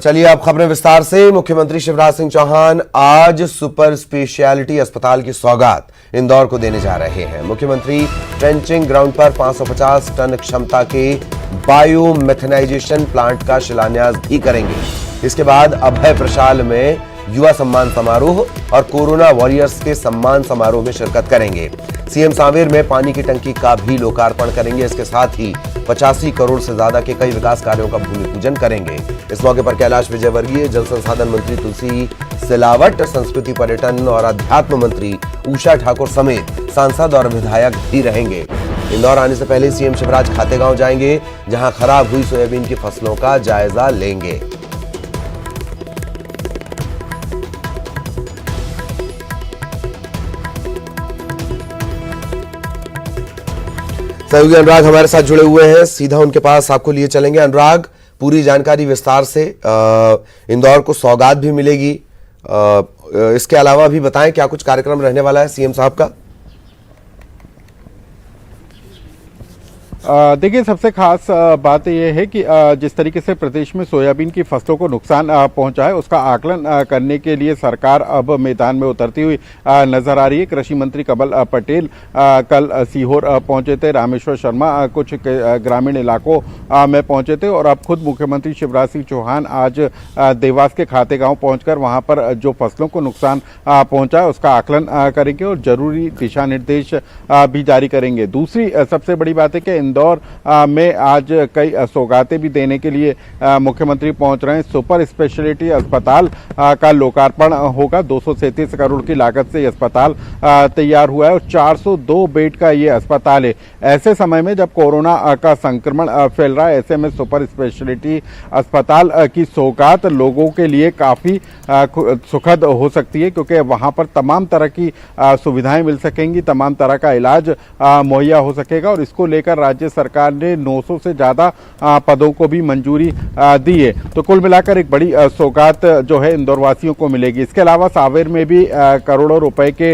चलिए अब खबरें विस्तार से। मुख्यमंत्री शिवराज सिंह चौहान आज सुपर स्पेशियलिटी अस्पताल की सौगात इंदौर को देने जा रहे हैं। मुख्यमंत्री ट्रेंचिंग ग्राउंड पर 550 टन क्षमता के बायो मेथनाइजेशन प्लांट का शिलान्यास भी करेंगे। इसके बाद अभय प्रशाल में युवा सम्मान समारोह और कोरोना वॉरियर्स के सम्मान समारोह में शिरकत करेंगे। सीएम सांवेर में पानी की टंकी का भी लोकार्पण करेंगे। इसके साथ ही 85 करोड़ से ज्यादा के कई विकास कार्यों का भूमि पूजन करेंगे। इस मौके पर कैलाश विजयवर्गीय, जल संसाधन मंत्री तुलसी सिलावट, संस्कृति पर्यटन और अध्यात्म मंत्री उषा ठाकुर समेत सांसद और विधायक भी रहेंगे। इंदौर आने से पहले सीएम शिवराज खातेगांव जाएंगे, जहां खराब हुई सोयाबीन की फसलों का जायजा लेंगे। सहयोगी अनुराग हमारे साथ जुड़े हुए हैं, सीधा उनके पास आपको लिए चलेंगे। अनुराग, पूरी जानकारी विस्तार से। इंदौर को सौगात भी मिलेगी, इसके अलावा भी बताएं क्या कुछ कार्यक्रम रहने वाला है सीएम साहब का। देखिए, सबसे खास बात यह है कि जिस तरीके से प्रदेश में सोयाबीन की फसलों को नुकसान पहुंचा है, उसका आकलन करने के लिए सरकार अब मैदान में उतरती हुई नजर आ रही है। कृषि मंत्री कमल पटेल कल सीहोर पहुंचे थे, रामेश्वर शर्मा कुछ ग्रामीण इलाकों में पहुंचे थे और अब खुद मुख्यमंत्री शिवराज सिंह चौहान आज देवास के खातेगांव पहुंचकर वहां पर जो फसलों को नुकसान पहुंचा है उसका आकलन करेंगे और जरूरी दिशा निर्देश भी जारी करेंगे। दूसरी सबसे बड़ी बात है कि इंदौर में आज कई सौगातें भी देने के लिए मुख्यमंत्री पहुंच रहे हैं। सुपर स्पेशलिटी अस्पताल का लोकार्पण होगा। 237 करोड़ की लागत से यह अस्पताल तैयार हुआ है और 402 बेड का ये अस्पताल है। ऐसे समय में जब कोरोना का संक्रमण फैल रहा है, ऐसे में सुपर स्पेशलिटी अस्पताल की सौगात लोगों के लिए काफी सुखद हो सकती है, क्योंकि वहां पर तमाम तरह की सुविधाएं मिल सकेंगी, तमाम तरह का इलाज मुहैया हो सकेगा और इसको लेकर राज्य सरकार ने 900 से ज्यादा पदों को भी मंजूरी दी है। तो कुल मिलाकर एक बड़ी सौगात जो है इंदौर वासियों को मिलेगी। इसके अलावा सांवेर में भी करोड़ों रुपए के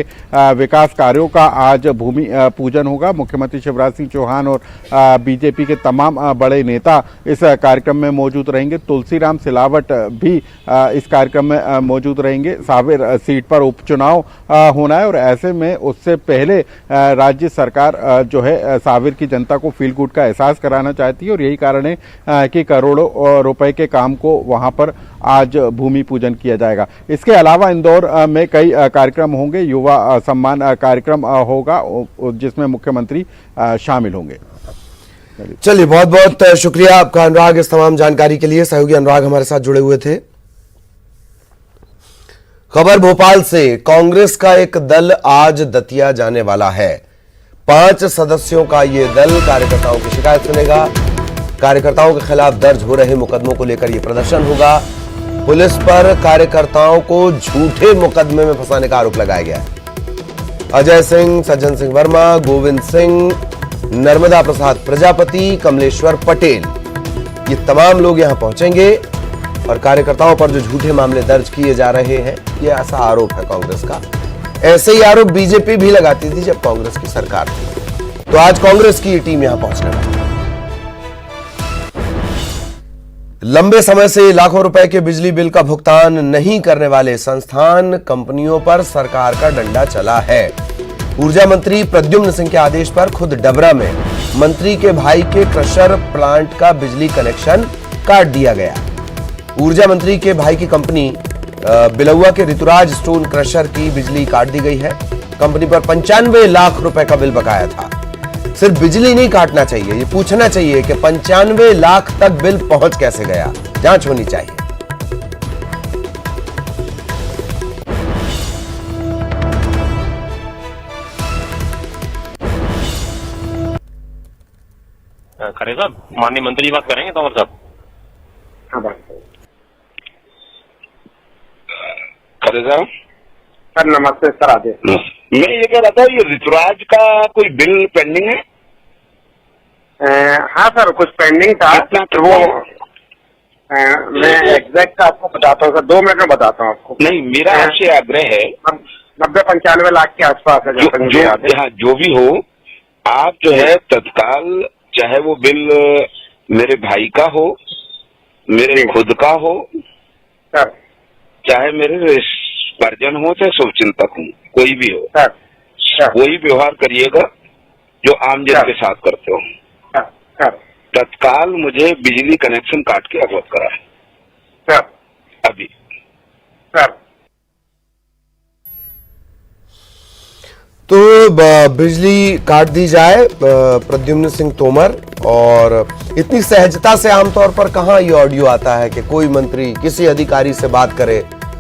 विकास कार्यों का आज भूमि पूजन होगा। मुख्यमंत्री शिवराज सिंह चौहान और बीजेपी के तमाम बड़े नेता इस कार्यक्रम में मौजूद रहेंगे। तुलसीराम सिलावट भी इस कार्यक्रम में मौजूद रहेंगे। सांवेर सीट पर उपचुनाव होना है और ऐसे में उससे पहले राज्य सरकार जो है सांवेर की जनता को फील गुड का एहसास कराना चाहती है और यही कारण है कि करोड़ों रुपए के काम को वहां पर आज भूमि पूजन किया जाएगा। इसके अलावा इंदौर में कई कार्यक्रम होंगे। युवा सम्मान कार्यक्रम होगा जिसमें मुख्यमंत्री शामिल होंगे। चलिए, बहुत बहुत शुक्रिया आपका अनुराग, इस तमाम जानकारी के लिए। सहयोगी अनुराग हमारे साथ जुड़े हुए थे। खबर भोपाल से, कांग्रेस का एक दल आज दतिया जाने वाला है। 5 सदस्यों का यह दल कार्यकर्ताओं की शिकायत सुनेगा। कार्यकर्ताओं के खिलाफ दर्ज हो रहे मुकदमों को लेकर यह प्रदर्शन होगा। पुलिस पर कार्यकर्ताओं को झूठे मुकदमे में फंसाने का आरोप लगाया गया है। अजय सिंह, सज्जन सिंह वर्मा, गोविंद सिंह, नर्मदा प्रसाद प्रजापति, कमलेश्वर पटेल, ये तमाम लोग यहां पहुंचेंगे और कार्यकर्ताओं पर जो झूठे मामले दर्ज किए जा रहे हैं, यह ऐसा आरोप है कांग्रेस का। ऐसे ही आरोप बीजेपी भी लगाती थी जब कांग्रेस की सरकार थी। तो आज कांग्रेस की टीम यहां पहुंचने वाली है। लंबे समय से लाखों रुपए के बिजली बिल का भुगतान नहीं करने वाले संस्थान कंपनियों पर सरकार का डंडा चला है। ऊर्जा मंत्री प्रद्युम्न सिंह के आदेश पर खुद डबरा में मंत्री के भाई के क्रशर प्लांट का बिजली कनेक्शन काट दिया गया। ऊर्जा मंत्री के भाई की कंपनी बिलौआ के ऋतुराज स्टोन क्रशर की बिजली काट दी गई है। कंपनी पर 95 लाख रुपए का बिल बकाया था। सिर्फ बिजली नहीं काटना चाहिए, ये पूछना चाहिए कि 95 लाख तक बिल पहुंच कैसे गया। जांच होनी चाहिए। खरे साहब, माननीय मंत्री बात करेंगे तंवर साहब। हाँ, बात सर नमस्ते सर। आगे मैं ये कह रहा था, ये ऋतुराज का कोई बिल पेंडिंग है? हाँ सर, कुछ पेंडिंग था। वो मैं एग्जैक्ट आपको बताता हूँ सर, 2 मिनट में बताता हूँ आपको। नहीं, मेरा आपसे आग्रह है, 90-95 लाख के आसपास है। जो भी हो, आप जो है तत्काल, चाहे वो बिल मेरे भाई का हो, मेरे खुद का हो सर चाहे मेरे परिजन हो चाहे शुभचिंतक हूँ, कोई भी हो, सर सर वही व्यवहार करिएगा जो आम जन के साथ करते हो। सर तत्काल मुझे बिजली कनेक्शन काट के अवगत करा सर अभी। सर तो बिजली काट दी जाए प्रद्युम्न सिंह तोमर, और इतनी सहजता से आमतौर पर कहां ये ऑडियो आता है कि कोई मंत्री किसी अधिकारी से बात करे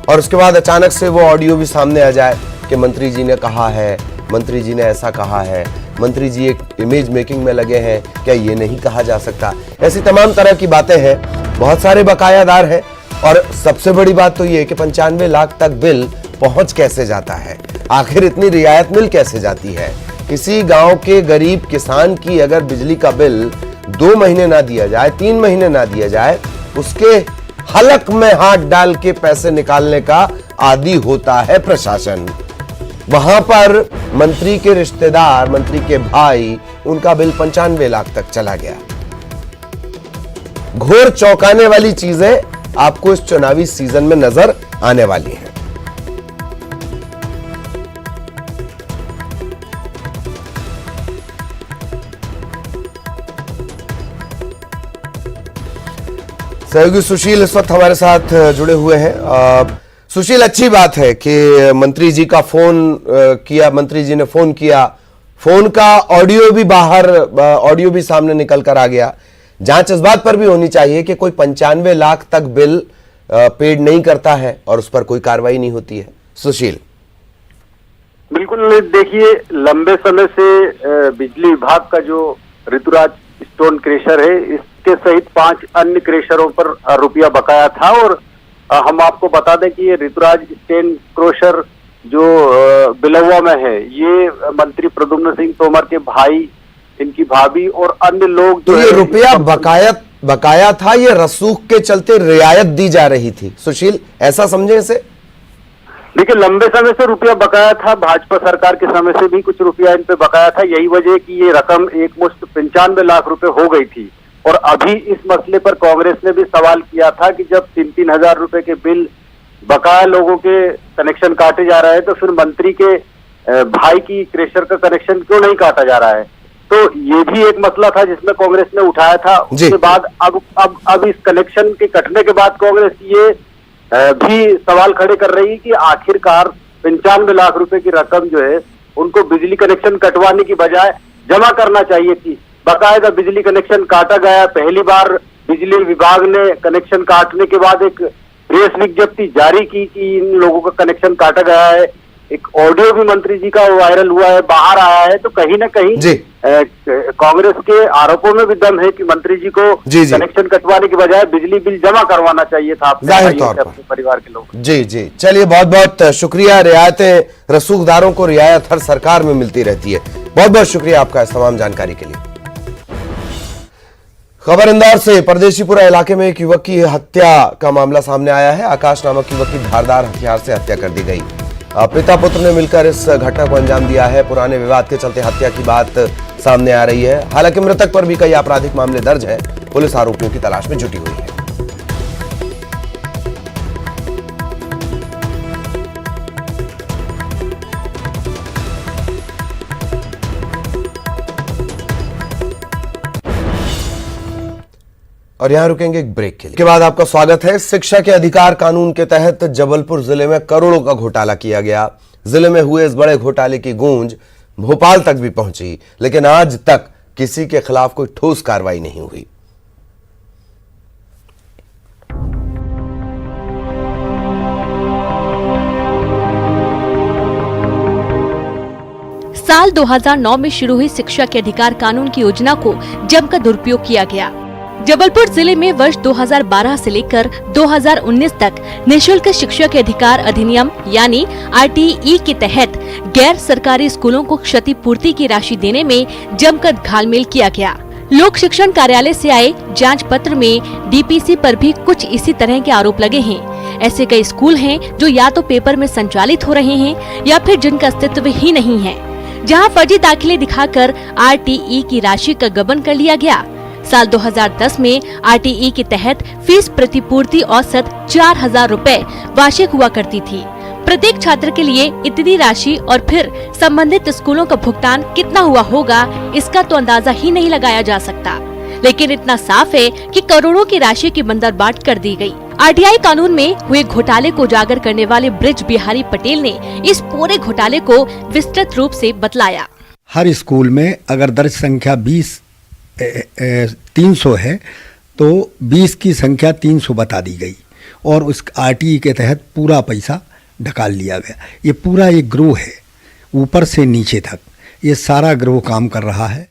और उसके बाद अचानक से वो ऑडियो भी सामने आ जाए कि मंत्री जी ने कहा है, मंत्री जी ने ऐसा कहा है, मंत्री जी एक इमेज मेकिंग में लगे हैं, क्या ये नहीं कहा जा सकता। ऐसी तमाम तरह की बातें हैं, बहुत सारे बकायादार हैं, और सबसे बड़ी बात तो ये कि 95 लाख तक बिल पहुंच कैसे जाता है, आखिर इतनी रियायत मिल कैसे जाती है। किसी गांव के गरीब किसान की अगर बिजली का बिल 2 महीने ना दिया जाए, 3 महीने ना दिया जाए, उसके हलक में हाथ डाल के पैसे निकालने का आदी होता है प्रशासन। वहां पर मंत्री के रिश्तेदार, मंत्री के भाई, उनका बिल 95 लाख तक चला गया। घोर चौंकाने वाली चीजें आपको इस चुनावी सीजन में नजर आने वाली हैं। सहयोगी सुशील इस वक्त हमारे साथ जुड़े हुए हैं। सुशील, अच्छी बात है कि मंत्री जी का फोन किया, मंत्री जी ने फोन किया, फोन का ऑडियो भी बाहर, ऑडियो भी सामने निकल कर आ गया। जांच इस बात पर भी होनी चाहिए कि कोई 95 लाख तक बिल पेड नहीं करता है और उस पर कोई कार्रवाई नहीं होती है। सुशील, बिल्कुल, देखिए लंबे समय से बिजली विभाग का जो ऋतुराज स्टोन क्रेशर है, इसके सहित 5 अन्य क्रेशरों पर रुपया बकाया था। और हम आपको बता दें कि ये ऋतुराज स्टेन क्रोशर जो बिलवा में है, ये मंत्री प्रद्युम्न सिंह तोमर के भाई, इनकी भाभी और अन्य लोग। तो ये रुपया बकाया था, ये रसूख के चलते रियायत दी जा रही थी। सुशील, ऐसा समझे इसे? देखिए, लंबे समय से रुपया बकाया था, भाजपा सरकार के समय से भी कुछ रुपया इन पे बकाया था। यही वजह कि ये रकम एकमुश्त 95 लाख रुपए हो गई थी। और अभी इस मसले पर कांग्रेस ने भी सवाल किया था कि जब 3-3 हजार रुपए के बिल बकाया लोगों के कनेक्शन काटे जा रहे हैं, तो फिर मंत्री के भाई की क्रेशर का कनेक्शन क्यों नहीं काटा जा रहा है। तो ये भी एक मसला था जिसमें कांग्रेस ने उठाया था। उसके बाद अब इस कनेक्शन के कटने के बाद कांग्रेस ये भी सवाल खड़े कर रही है कि आखिरकार 95 लाख रुपए की रकम जो है उनको बिजली कनेक्शन कटवाने की बजाय जमा करना चाहिए थी। बाकायदा बिजली कनेक्शन काटा गया। पहली बार बिजली विभाग ने कनेक्शन काटने के बाद एक प्रेस विज्ञप्ति जारी की कि इन लोगों का कनेक्शन काटा गया है। एक ऑडियो भी मंत्री जी का वायरल हुआ है, बाहर आया है। तो कहीं ना कहीं कांग्रेस के आरोपों में भी दम है कि मंत्री जी को कनेक्शन कटवाने के बजाय बिजली बिल जमा करवाना चाहिए था अपने परिवार के लोग। जी जी, चलिए, बहुत बहुत शुक्रिया। रियायतें रसूखदारों को रियायत हर सरकार में मिलती रहती है। बहुत बहुत शुक्रिया आपका इस तमाम जानकारी के लिए। खबर इंदौर से, परदेशीपुरा इलाके में एक युवक की हत्या का मामला सामने आया है। आकाश नामक युवक की धारदार हथियार से हत्या कर दी गई। पिता पुत्र ने मिलकर इस घटना को अंजाम दिया है। पुराने विवाद के चलते हत्या की बात सामने आ रही है। हालांकि मृतक पर भी कई आपराधिक मामले दर्ज है। पुलिस आरोपियों की तलाश में जुटी हुई है। और यहां रुकेंगे एक ब्रेक के लिए। के बाद आपका स्वागत है। शिक्षा के अधिकार कानून के तहत जबलपुर जिले में करोड़ों का घोटाला किया गया। जिले में हुए इस बड़े घोटाले की गूंज भोपाल तक भी पहुंची, लेकिन आज तक किसी के खिलाफ कोई ठोस कार्रवाई नहीं हुई। साल 2009 में शुरू हुई शिक्षा के अधिकार कानून की योजना को जमकर दुरुपयोग किया गया। जबलपुर जिले में वर्ष 2012 से लेकर 2019 तक निःशुल्क शिक्षा के अधिकार अधिनियम यानी RTE के तहत गैर सरकारी स्कूलों को क्षतिपूर्ति की राशि देने में जमकर घालमेल किया गया। लोक शिक्षण कार्यालय से आए जांच पत्र में DPC पर भी कुछ इसी तरह के आरोप लगे हैं। ऐसे कई स्कूल हैं जो या तो पेपर में संचालित हो रहे हैं या फिर जिनका अस्तित्व ही नहीं है, जहां फर्जी दाखिले दिखाकर RTE की राशि का गबन कर लिया गया। साल 2010 में RTE के तहत फीस प्रतिपूर्ति औसत 4,000 रुपए वार्षिक हुआ करती थी। प्रत्येक छात्र के लिए इतनी राशि और फिर संबंधित स्कूलों का भुगतान कितना हुआ होगा, इसका तो अंदाजा ही नहीं लगाया जा सकता। लेकिन इतना साफ है कि करोड़ों की राशि की बंदरबाट कर दी गई। RTI कानून में हुए घोटाले को उजागर करने वाले ब्रिज बिहारी पटेल ने इस पूरे घोटाले को विस्तृत रूप से बतलाया। हर स्कूल में अगर दर्ज संख्या 300 है तो 20 की संख्या 300 बता दी गई और उस RTE के तहत पूरा पैसा ढकाल लिया गया। ये पूरा एक गिरोह है, ऊपर से नीचे तक ये सारा गिरोह काम कर रहा है।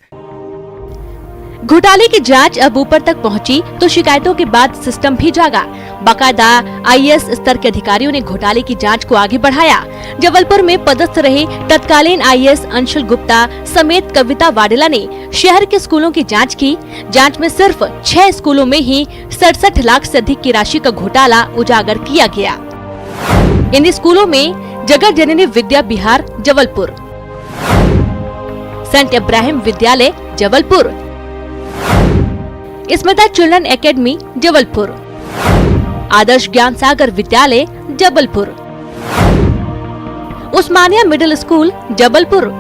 घोटाले की जांच अब ऊपर तक पहुंची तो शिकायतों के बाद सिस्टम भी जागा। बाकायदा IAS स्तर के अधिकारियों ने घोटाले की जांच को आगे बढ़ाया। जबलपुर में पदस्थ रहे तत्कालीन IAS अंशुल गुप्ता समेत कविता वाडेला ने शहर के स्कूलों की जांच की। जांच में सिर्फ 6 स्कूलों में ही 67 लाख से अधिक की राशि का घोटाला उजागर किया गया। इन स्कूलों में जगत जननी विद्या विहार जबलपुर, सेंट इब्राहिम विद्यालय जबलपुर, स्मिता चिल्ड्रन एकेडमी जबलपुर, आदर्श ज्ञान सागर विद्यालय जबलपुर, उस्मानिया मिडिल स्कूल जबलपुर,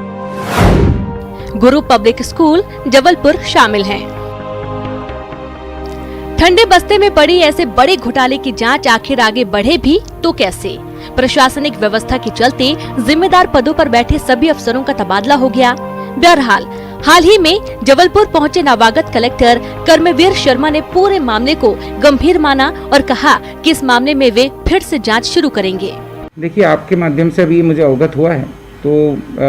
गुरु पब्लिक स्कूल जबलपुर शामिल हैं। ठंडे बस्ते में पड़ी ऐसे बड़े घोटाले की जांच आखिर आगे बढ़े भी तो कैसे? प्रशासनिक व्यवस्था के चलते जिम्मेदार पदों पर बैठे सभी अफसरों का तबादला हो गया। बहरहाल हाल ही में जबलपुर पहुंचे नवागत कलेक्टर कर्मवीर शर्मा ने पूरे मामले को गंभीर माना और कहा कि इस मामले में वे फिर से जांच शुरू करेंगे। देखिए, आपके माध्यम से अभी मुझे अवगत हुआ है तो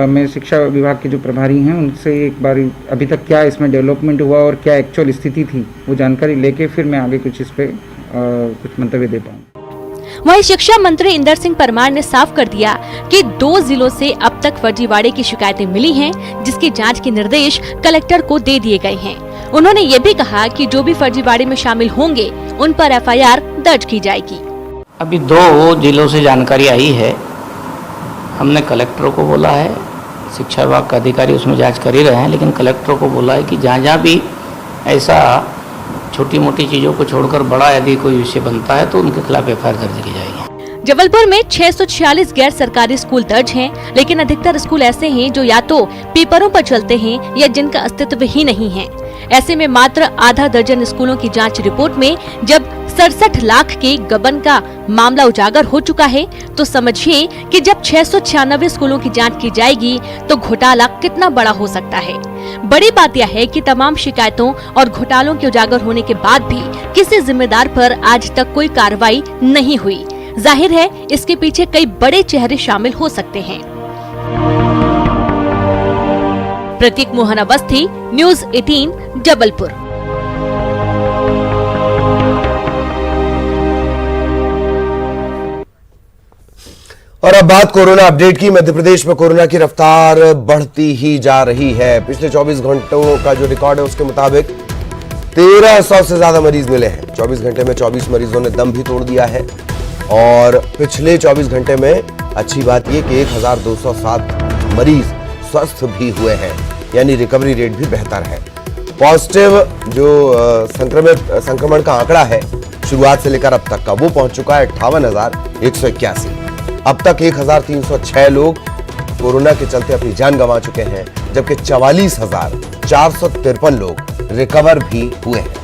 मैं शिक्षा विभाग के जो प्रभारी हैं उनसे एक बार अभी तक क्या इसमें डेवलपमेंट हुआ और क्या एक्चुअल स्थिति थी वो जानकारी लेके फिर मैं आगे कुछ इस पे कुछ मंतव्य दे पाऊँ। वहीं शिक्षा मंत्री इंदर सिंह परमार ने साफ कर दिया कि 2 जिलों से अब तक फर्जीवाड़े की शिकायतें मिली हैं, जिसकी जांच के निर्देश कलेक्टर को दे दिए गए हैं। उन्होंने ये भी कहा कि जो भी फर्जीवाड़े में शामिल होंगे उन पर FIR दर्ज की जाएगी। अभी 2 जिलों से जानकारी आई है, हमने कलेक्टर को बोला है, शिक्षा विभाग का अधिकारी उसमें जांच कर ही रहे हैं, लेकिन कलेक्टर को बोला है कि जहाँ जहाँ भी ऐसा छोटी मोटी चीज़ों को छोड़कर बड़ा यदि कोई विषय बनता है तो उनके खिलाफ FIR दर्ज की जाएगी। जबलपुर में 646 गैर सरकारी स्कूल दर्ज हैं, लेकिन अधिकतर स्कूल ऐसे हैं जो या तो पेपरों पर चलते हैं या जिनका अस्तित्व ही नहीं है। ऐसे में मात्र आधा दर्जन स्कूलों की जांच रिपोर्ट में जब 67 लाख के गबन का मामला उजागर हो चुका है तो समझिए कि जब 696 स्कूलों की जांच की जाएगी तो घोटाला कितना बड़ा हो सकता है। बड़ी बात यह है कि तमाम शिकायतों और घोटालों के उजागर होने के बाद भी किसी जिम्मेदार पर आज तक कोई कार्रवाई नहीं हुई। जाहिर है इसके पीछे कई बड़े चेहरे शामिल हो सकते हैं। प्रतीक मोहन अवस्थी, न्यूज़ 18 जबलपुर। और अब बात कोरोना अपडेट की। मध्य प्रदेश में कोरोना की रफ्तार बढ़ती ही जा रही है। पिछले 24 घंटों का जो रिकॉर्ड है उसके मुताबिक 1300 से ज्यादा मरीज मिले हैं। 24 घंटे में 24 मरीजों ने दम भी तोड़ दिया है और पिछले 24 घंटे में अच्छी बात यह कि 1207 मरीज स्वस्थ भी हुए हैं, यानी रिकवरी रेट भी बेहतर है। पॉजिटिव जो संक्रमण का आंकड़ा है शुरुआत से लेकर अब तक का वो पहुंच चुका है 58,181। अब तक 1,306 लोग कोरोना के चलते अपनी जान गंवा चुके हैं, जबकि 44,453 लोग रिकवर भी हुए हैं।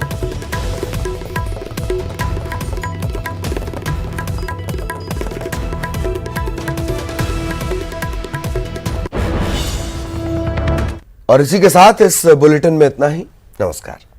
और इसी के साथ इस बुलेटिन में इतना ही। नमस्कार।